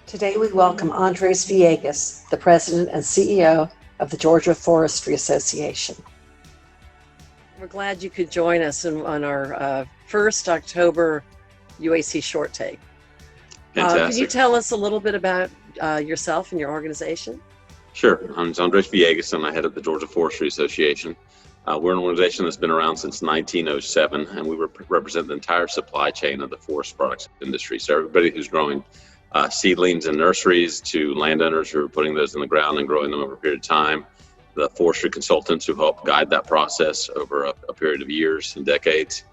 Today we welcome Andres Villegas, the President and CEO of the Georgia Forestry Association. We're glad you could join us on our first October UAC short take. Fantastic. Can you tell us a little bit about yourself and your organization? Sure. I'm Andres Villegas, and I head up the Georgia Forestry Association. We're an organization that's been around since 1907, and we represent the entire supply chain of the forest products industry. So everybody who's growing seedlings in nurseries to landowners who are putting those in the ground and growing them over a period of time, the forestry consultants who help guide that process over a period of years and decades,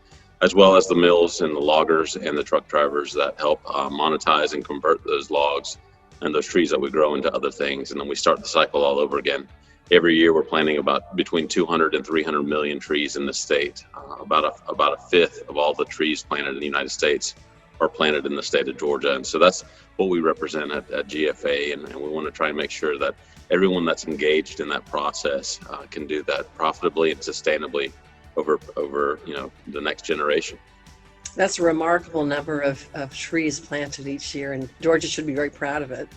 as well as the mills and the loggers and the truck drivers that help monetize and convert those logs and those trees that we grow into other things. And then we start the cycle all over again. Every year we're planting about between 200 and 300 million trees in the state. About a fifth of all the trees planted in the United States are planted in the state of Georgia. And so that's what we represent at GFA. And we want to try and make sure that everyone that's engaged in that process can do that profitably and sustainably over the next generation. That's a remarkable number of trees planted each year, and Georgia should be very proud of it.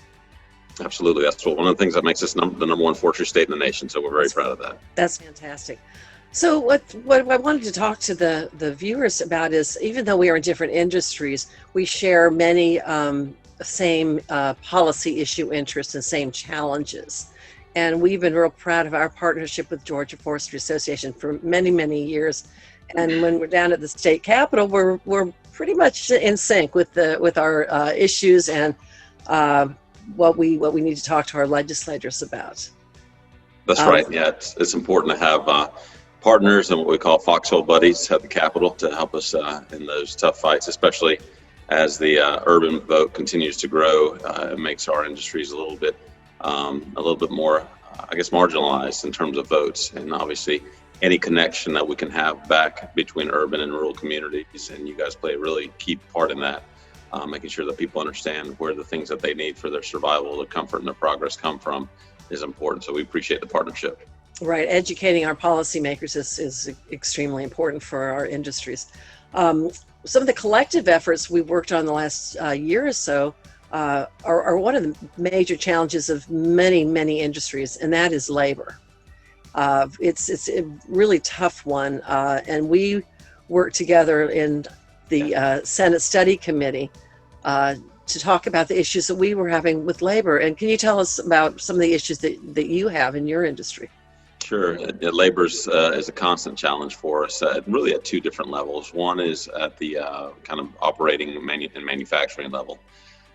Absolutely. That's one of the things that makes us the number one forestry state in the nation. So we're very proud of that. That's fantastic. So what I wanted to talk to the viewers about is, even though we are in different industries, we share many same policy issue interests and same challenges. And we've been real proud of our partnership with Georgia Forestry Association for many, many years. And when we're down at the state capitol, we're pretty much in sync with our issues and what we need to talk to our legislators about. That's right. Yeah, it's important to have partners and what we call foxhole buddies at the Capitol to help us in those tough fights, especially as the urban vote continues to grow. It makes our industries a little bit more, marginalized in terms of votes, and obviously any connection that we can have back between urban and rural communities, and you guys play a really key part in that. Making sure that people understand where the things that they need for their survival, their comfort, and their progress come from is important. So we appreciate the partnership. Right. Educating our policymakers is extremely important for our industries. Some of the collective efforts we've worked on the last year or so are one of the major challenges of many, many industries, and that is labor. It's a really tough one, and we work together in the Senate Study Committee to talk about the issues that we were having with labor. And can you tell us about some of the issues that you have in your industry? Sure. Labor is a constant challenge for us, really at two different levels. One is at the kind of operating and manufacturing level.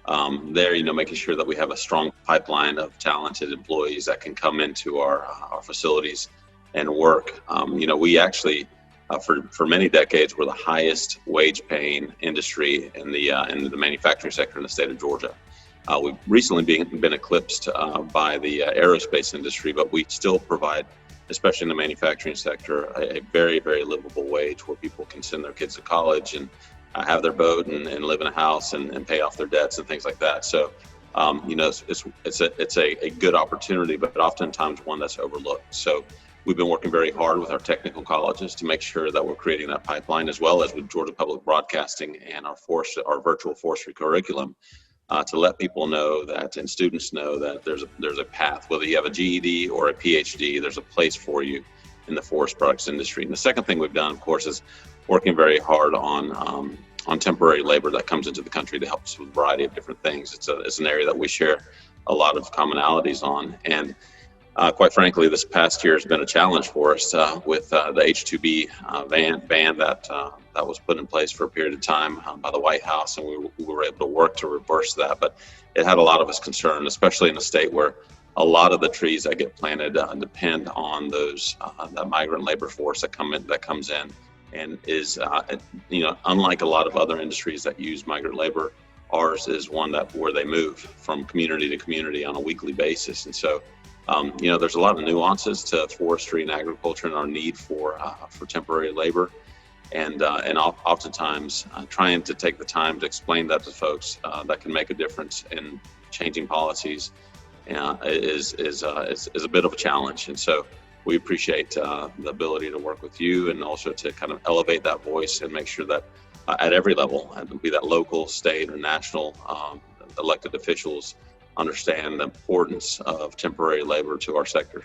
Making sure that we have a strong pipeline of talented employees that can come into our facilities and work. We actually, for many decades, were the highest wage-paying industry in the manufacturing sector in the state of Georgia. We've recently been eclipsed by the aerospace industry, but we still provide, especially in the manufacturing sector, a very, very livable wage where people can send their kids to college and have their boat and live in a house and pay off their debts and things like that. So, it's a good opportunity, but oftentimes one that's overlooked. So we've been working very hard with our technical colleges to make sure that we're creating that pipeline, as well as with Georgia Public Broadcasting and our virtual forestry curriculum, to let people know that, and students know that there's a path. Whether you have a GED or a PhD, there's a place for you in the forest products industry. And the second thing we've done, of course, is working very hard on temporary labor that comes into the country to help us with a variety of different things. It's an area that we share a lot of commonalities on. And quite frankly, this past year has been a challenge for us with the H-2B ban that was put in place for a period of time by the White House, and we were able to work to reverse that. But it had a lot of us concerned, especially in a state where a lot of the trees that get planted depend on that migrant labor force that comes in, and is unlike a lot of other industries that use migrant labor, ours is one where they move from community to community on a weekly basis. And so there's a lot of nuances to forestry and agriculture and our need for temporary labor, and oftentimes trying to take the time to explain that to folks that can make a difference in changing policies is a bit of a challenge. And so we appreciate the ability to work with you, and also to kind of elevate that voice and make sure that at every level, be that local, state, or national, elected officials understand the importance of temporary labor to our sector.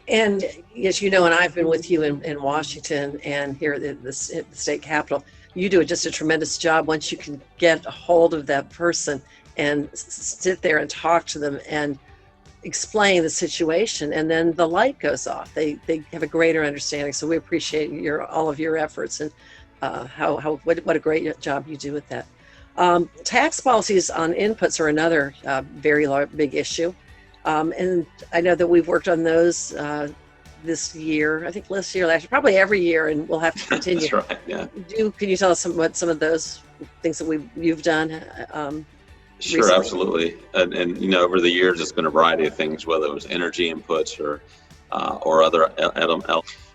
And as you know, and I've been with you in Washington and here at the state capitol, you do just a tremendous job once you can get a hold of that person and sit there and talk to them and explain the situation, and then the light goes off. They have a greater understanding. So we appreciate all of your efforts, and what a great job you do with that. Tax policies on inputs are another very big issue. And I know that we've worked on those this year. I think last year, probably every year, and we'll have to continue. That's right. Yeah. Can you tell us what some of those things that you've done? Sure, recently? Absolutely. And over the years, it's been a variety of things, whether it was energy inputs or other elements.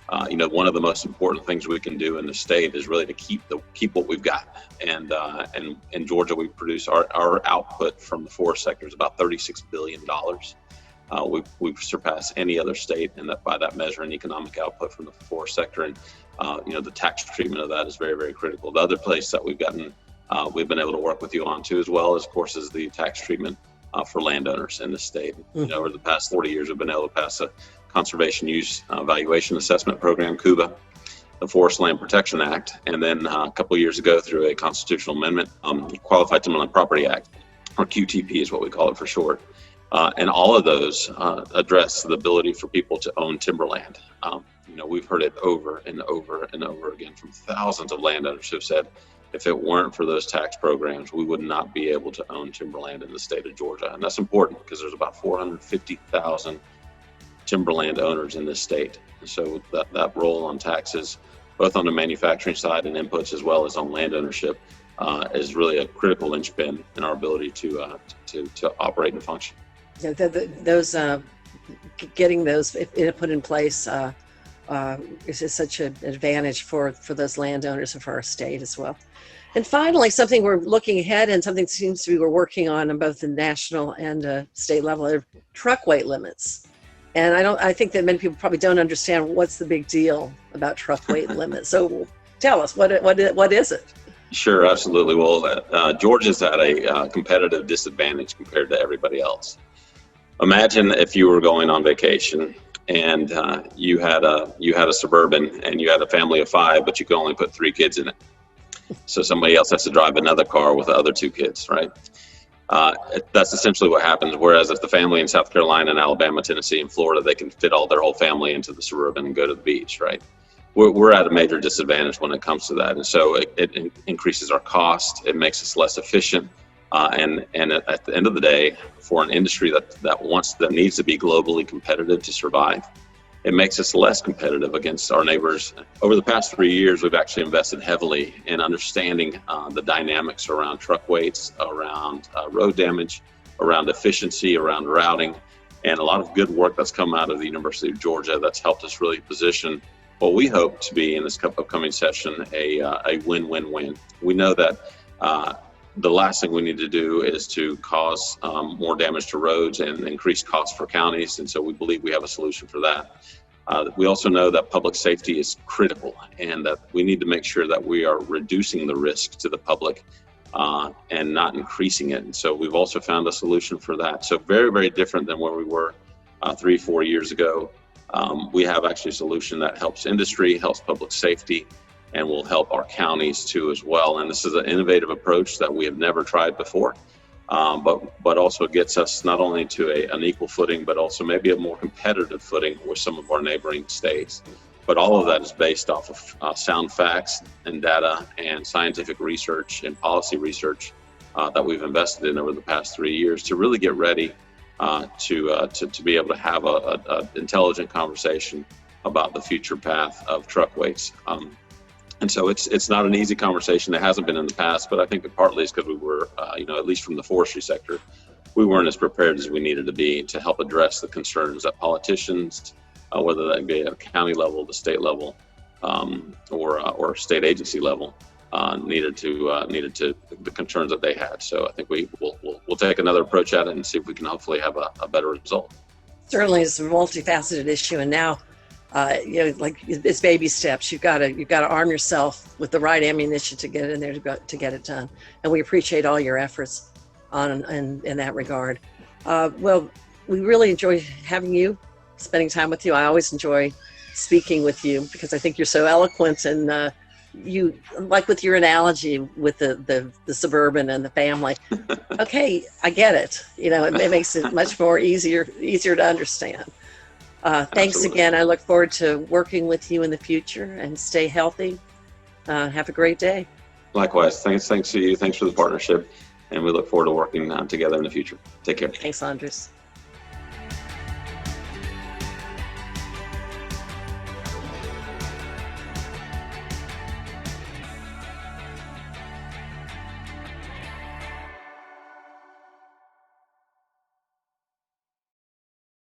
One of the most important things we can do in the state is really to keep what we've got. And in Georgia, we produce our output from the forest sector is about $36 billion. We've surpassed any other state, and by that measure, in economic output from the forest sector. And the tax treatment of that is very, very critical. The other place that we've been able to work with you on too, as well, as, of course, is the tax treatment for landowners in the state. Over the past 40 years, we've been able to pass a Conservation Use Valuation Assessment Program, CUVA, the Forest Land Protection Act, and then a couple of years ago through a constitutional amendment, Qualified Timberland Property Act, or QTP is what we call it for short. And all of those address the ability for people to own timberland. We've heard it over and over and over again from thousands of landowners who've said, if it weren't for those tax programs, we would not be able to own timberland in the state of Georgia. And that's important because there's about 450,000 timberland owners in this state. And so that role on taxes, both on the manufacturing side and inputs, as well as on land ownership, is really a critical linchpin in our ability to operate and function. Yeah, getting those put in place is such an advantage for those landowners and for our state as well. And finally, something we're looking ahead and something seems to be we're working on both the national and state level are truck weight limits. And I think that many people probably don't understand what's the big deal about truck weight limits. So tell us, what is it? Sure, absolutely. Well, Georgia's at a competitive disadvantage compared to everybody else. Imagine if you were going on vacation and you had a Suburban and you had a family of 5, but you could only put 3 kids in it. So somebody else has to drive another car with the other 2 kids, right? That's essentially what happens. Whereas if the family in South Carolina and Alabama, Tennessee, and Florida, they can fit all their whole family into the Suburban and go to the beach, right? We're at a major disadvantage when it comes to that. And so it increases our cost. It makes us less efficient. And at the end of the day, for an industry that needs to be globally competitive to survive, it makes us less competitive against our neighbors. Over the past 3 years, we've actually invested heavily in understanding the dynamics around truck weights, around road damage, around efficiency, around routing, and a lot of good work that's come out of the University of Georgia that's helped us really position what we hope to be in this upcoming session a win-win-win. We know that the last thing we need to do is to cause more damage to roads and increase costs for counties, and so we believe we have a solution for that. We also know that public safety is critical and that we need to make sure that we are reducing the risk to the public and not increasing it. And so we've also found a solution for that. So very, very different than where we were 3-4 years ago. We have actually a solution that helps industry, helps public safety, and will help our counties too as well. And this is an innovative approach that we have never tried before, but also gets us not only to an equal footing, but also maybe a more competitive footing with some of our neighboring states. But all of that is based off of sound facts and data and scientific research and policy research that we've invested in over the past 3 years to really get ready to be able to have an intelligent conversation about the future path of truck weights. And so it's not an easy conversation. It hasn't been in the past, but I think that partly is because we were, at least from the forestry sector, we weren't as prepared as we needed to be to help address the concerns that politicians, whether that be at a county level, the state level, or state agency level, needed to the concerns that they had. So I think we'll take another approach at it and see if we can hopefully have a better result. Certainly, it's a multifaceted issue, and now. It's baby steps. You've got to arm yourself with the right ammunition to get in there to get it done. And we appreciate all your efforts. in that regard. Well, we really enjoy having you, spending time with you. I always enjoy speaking with you because I think you're so eloquent, and you, like with your analogy with the suburban and the family. Okay, I get it. It makes it much more easier to understand. Thanks Absolutely. again. I look forward to working with you in the future, and stay healthy. Have a great day. Likewise. Thanks to you. Thanks for the partnership. And we look forward to working together in the future. Take care. Thanks, Andres.